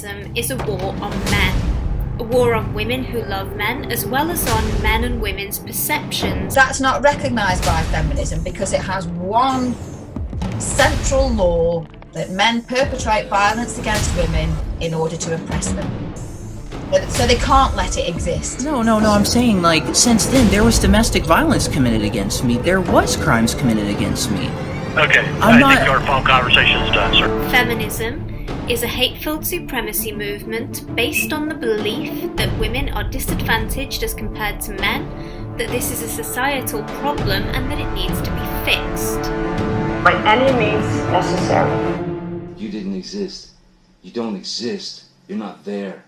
feminism is a war on men. A war on women who love men, as well as on men and women's perceptions. That's not recognised by feminism because it has one central law that men perpetrate violence against women in order to oppress them. So they can't let it exist. No, I'm saying, like, since then, there was domestic violence committed against me. There was crimes committed against me. Okay, I think your phone conversation is done, sir. Feminism is a hateful supremacy movement based on the belief that women are disadvantaged as compared to men, that this is a societal problem and that it needs to be fixed. By any means necessary. You didn't exist. You don't exist. You're not there.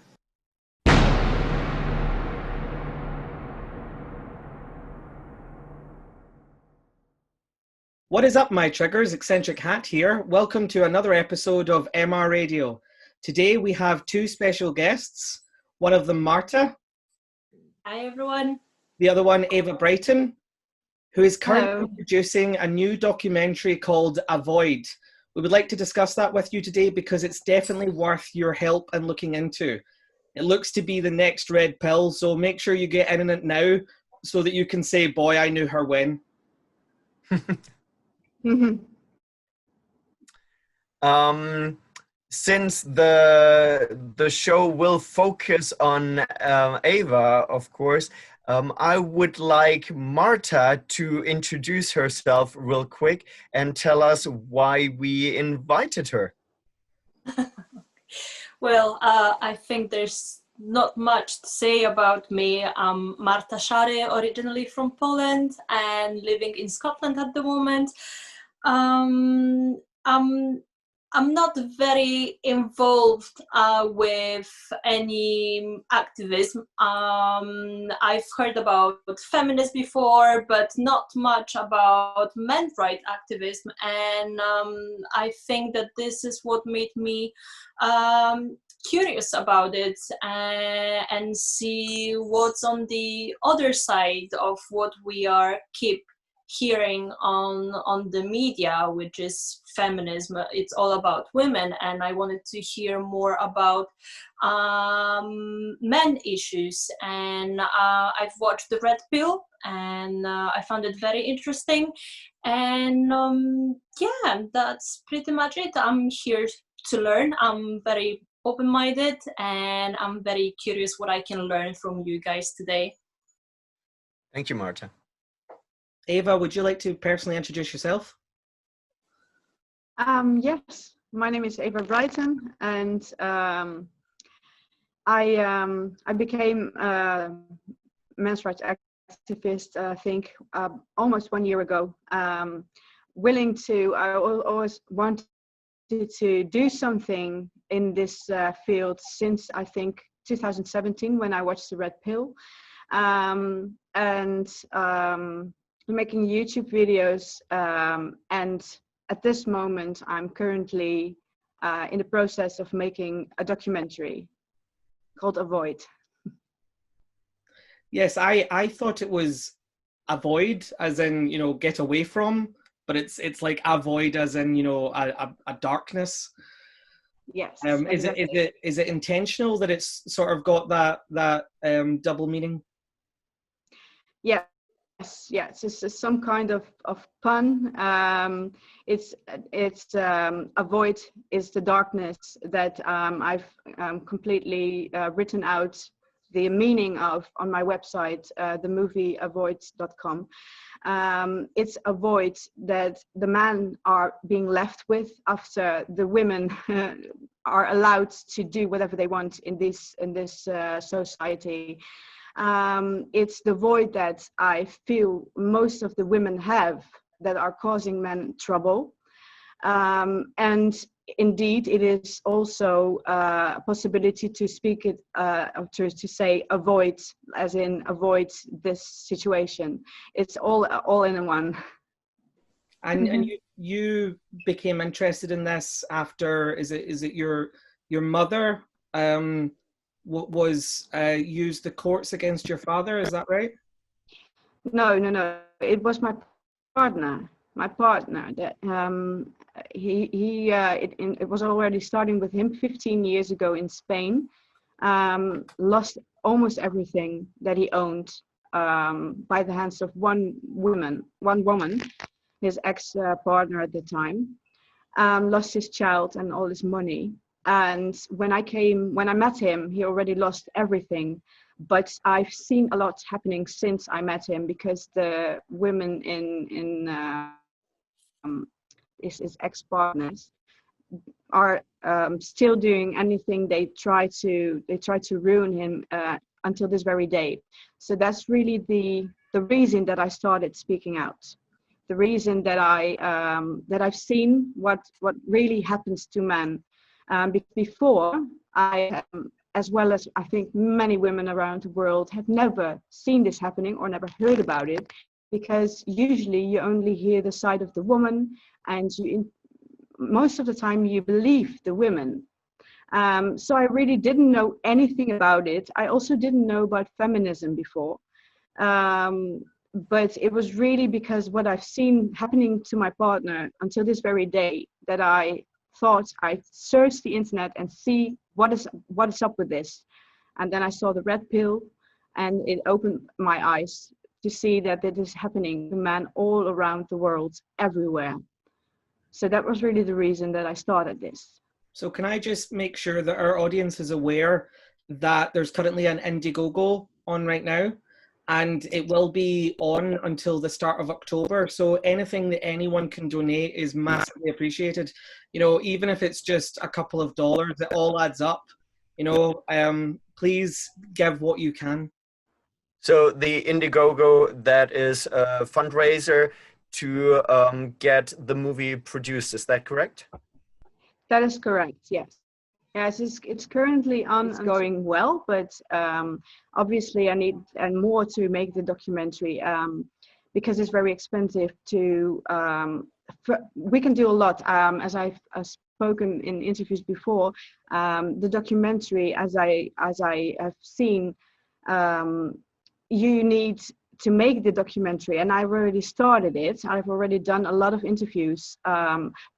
What is up, my triggers? Eccentric Hat here. Welcome to another episode of MRAdio. Today we have two special guests. One of them, Marta. Hi, everyone. The other one, Ava Brighton, who is currently producing a new documentary called Avoid. We would like to discuss that with you today because it's definitely worth your help and looking into. It looks to be the next red pill, so make sure you get in it now so that you can say, boy, I knew her when. Since the show will focus on Ava, of course, I would like Marta to introduce herself real quick and tell us why we invited her. Well, I think there's not much to say about me. I'm Marta Szary, originally from Poland and living in Scotland at the moment. I'm not very involved with any activism. I've heard about feminists before, but not much about men's rights activism. And I think that this is what made me curious about it and see what's on the other side of what we keep hearing on the media, which is feminism. It's all about women, and I wanted to hear more about men issues. And I've watched The Red Pill, and I found it very interesting. And yeah, that's pretty much it. I'm here to learn. I'm very open-minded, and I'm very curious what I can learn from you guys today. Thank you, Marta. Ava, would you like to personally introduce yourself? Yes, my name is Ava Brighton, and I became a men's rights activist, I think, almost 1 year ago. I always wanted to do something in this field since, I think, 2017, when I watched The Red Pill. Making YouTube videos, and at this moment I'm currently in the process of making a documentary called Avoid. Yes, I thought it was avoid as in, you know, get away from, but it's like avoid as in, you know, a darkness. Yes. Exactly. Is it intentional that it's sort of got that double meaning? Yeah. Yes, it's some kind of pun. It's avoid is the darkness that I've completely written out the meaning of on my website, the movie avoid.com. It's avoid that the men are being left with after the women are allowed to do whatever they want in this society. It's the void that I feel most of the women have that are causing men trouble. And indeed, it is also a possibility to speak it, to say avoid, as in avoid this situation. It's all in one. And you became interested in this after, is it your mother was used the courts against your father, is that right? No. It was my partner. my partner, that it was already starting with him 15 years ago in Spain. Lost almost everything that he owned by the hands of one woman, his ex-partner at the time. Lost his child and all his money. And when I met him, he already lost everything. But I've seen a lot happening since I met him, because the women in his ex-partners are still doing anything. They try to ruin him until this very day. So that's really the reason that I started speaking out. The reason that I've seen what really happens to men. Before, I, as well as I think many women around the world, have never seen this happening or never heard about it, because usually you only hear the side of the woman, and most of the time you believe the women. So I really didn't know anything about it. I also didn't know about feminism before. But it was really because what I've seen happening to my partner until this very day that I thought I'd search the internet and see what is up with this. And then I saw the red pill, and it opened my eyes to see that it is happening to men all around the world, everywhere. So that was really the reason that I started this. So can I just make sure that our audience is aware that there's currently an Indiegogo on right now, and it will be on until the start of October. So anything that anyone can donate is massively appreciated. You know, even if it's just a couple of dollars, it all adds up. You know, please give what you can. So the Indiegogo, that is a fundraiser to get the movie produced. Is that correct? That is correct, yes. Yes, it's currently ongoing well, but obviously I need more to make the documentary, because it's very expensive to, we can do a lot. As I've spoken in interviews before, the documentary, as I have seen, you need to make the documentary, and I've already started it. I've already done a lot of interviews.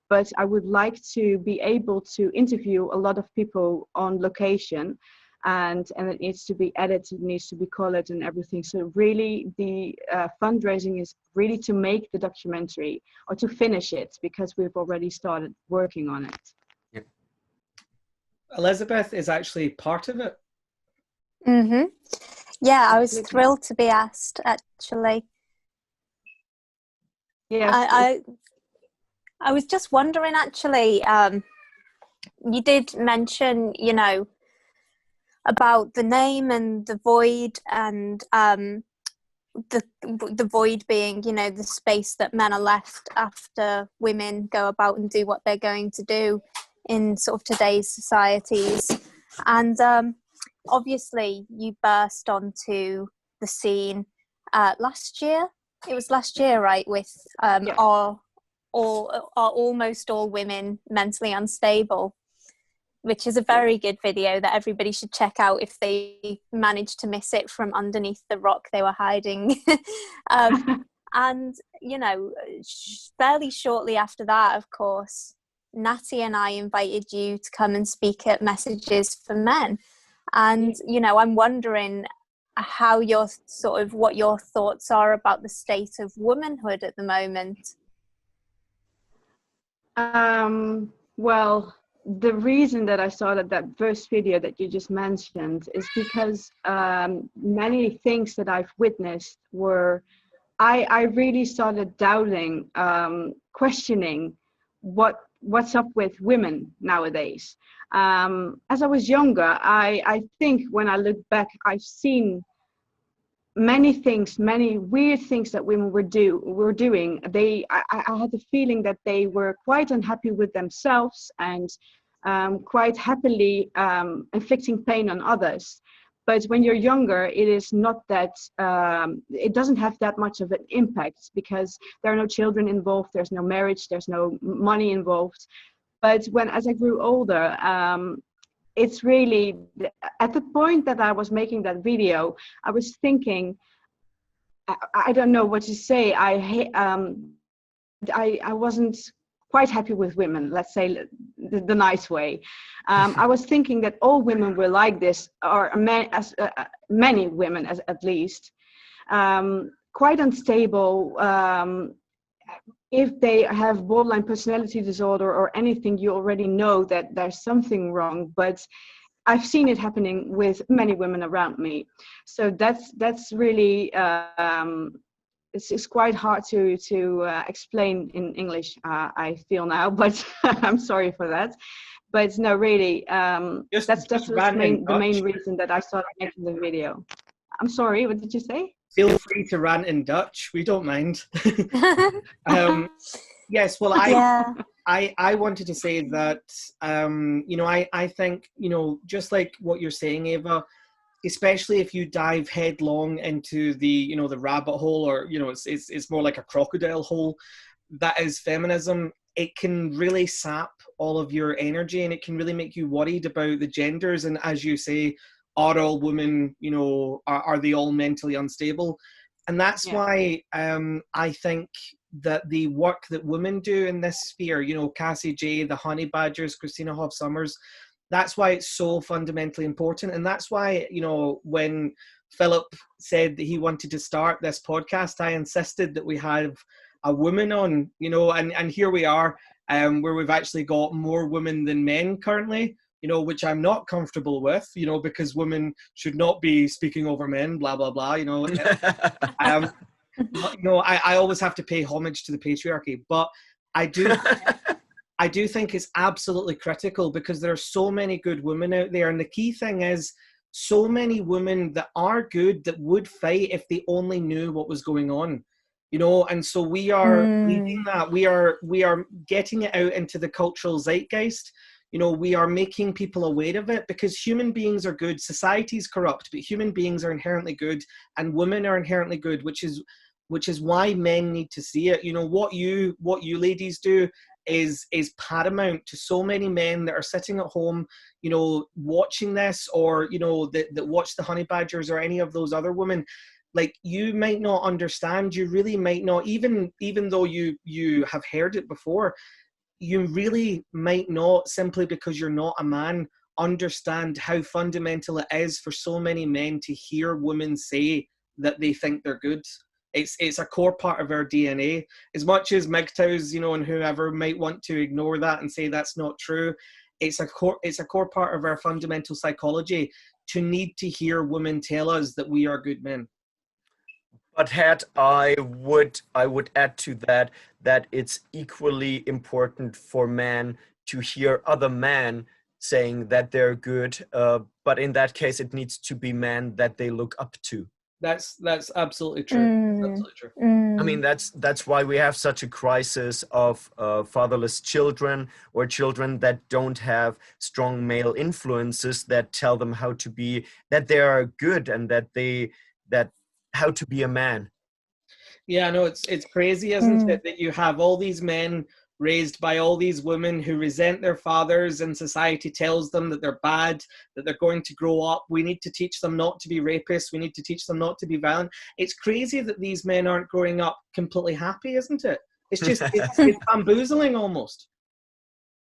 But I would like to be able to interview a lot of people on location, and it needs to be edited, it needs to be colored and everything. So really the fundraising is really to make the documentary, or to finish it, because we've already started working on it. Yep. Elizabeth is actually part of it. Mm-hmm. Yeah, I was thrilled to be asked, actually. Yes. I was just wondering, actually, you did mention, you know, about the name and the void, and the void being, you know, the space that men are left after women go about and do what they're going to do in sort of today's societies. And obviously you burst onto the scene last year. It was last year, right, with are almost all women mentally unstable, which is a very good video that everybody should check out if they managed to miss it from underneath the rock they were hiding. And, you know, fairly shortly after that, of course, Natty and I invited you to come and speak at Messages for Men. And, you know, I'm wondering how what your thoughts are about the state of womanhood at the moment. Well, the reason that I started that first video that you just mentioned is because many things that I've witnessed were, I really started doubting, questioning what's up with women nowadays. As I was younger, I think when I look back, I've seen many things, many weird things that women were doing. I had the feeling that they were quite unhappy with themselves, and quite happily inflicting pain on others. But when you're younger, it is not that, it doesn't have that much of an impact, because there are no children involved, there's no marriage, there's no money involved. But as I grew older, it's really, at the point that I was making that video, I was thinking, I don't know what to say. I wasn't quite happy with women, let's say the nice way. I was thinking that all women were like this, or many women at least, quite unstable. If they have borderline personality disorder or anything, you already know that there's something wrong, but I've seen it happening with many women around me. So that's really, it's quite hard to explain in English, I feel now, but I'm sorry for that. But no, really, that's the main reason that I started making the video. I'm sorry, what did you say? Feel free to rant in Dutch. We don't mind. Yes, well, I wanted to say that, you know, I think, you know, just like what you're saying, Ava, especially if you dive headlong into the, you know, the rabbit hole, or, you know, it's more like a crocodile hole, that is feminism. It can really sap all of your energy, and it can really make you worried about the genders. And as you say, are all women, you know, are they all mentally unstable? And that's why I think that the work that women do in this sphere, you know, Cassie J, the Honey Badgers, Christina Hoff Summers, that's why it's so fundamentally important. And that's why, you know, when Philip said that he wanted to start this podcast, I insisted that we have a woman on, you know, and here we are, where we've actually got more women than men currently, you know, which I'm not comfortable with, you know, because women should not be speaking over men, blah, blah, blah, you know. You know, I always have to pay homage to the patriarchy, but I do think it's absolutely critical, because there are so many good women out there. And the key thing is, so many women that are good, that would fight if they only knew what was going on, you know. And so we are leading that. We are getting it out into the cultural zeitgeist. You know, we are making people aware of it, because human beings are good. Society is corrupt, but human beings are inherently good, and women are inherently good, which is why men need to see it. You know, what you ladies do is paramount to so many men that are sitting at home, you know, watching this, or, you know, that watch the Honey Badgers or any of those other women. Like, you might not understand, you really might not, even though you have heard it before, you really might not, simply because you're not a man, understand how fundamental it is for so many men to hear women say that they think they're good. It's a core part of our DNA. As much as MGTOWs, you know, and whoever might want to ignore that and say that's not true, it's a core part of our fundamental psychology to need to hear women tell us that we are good men. But I would add to that it's equally important for men to hear other men saying that they're good. But in that case, it needs to be men that they look up to. That's absolutely true. Absolutely true. I mean, that's why we have such a crisis of fatherless children, or children that don't have strong male influences that tell them how to be, that they are good, and that how to be a man. Yeah, no, it's crazy, isn't it, that you have all these men raised by all these women who resent their fathers, and society tells them that they're bad, that they're going to grow up. We need to teach them not to be rapists. We need to teach them not to be violent. It's crazy that these men aren't growing up completely happy, isn't it? It's just, it's bamboozling almost.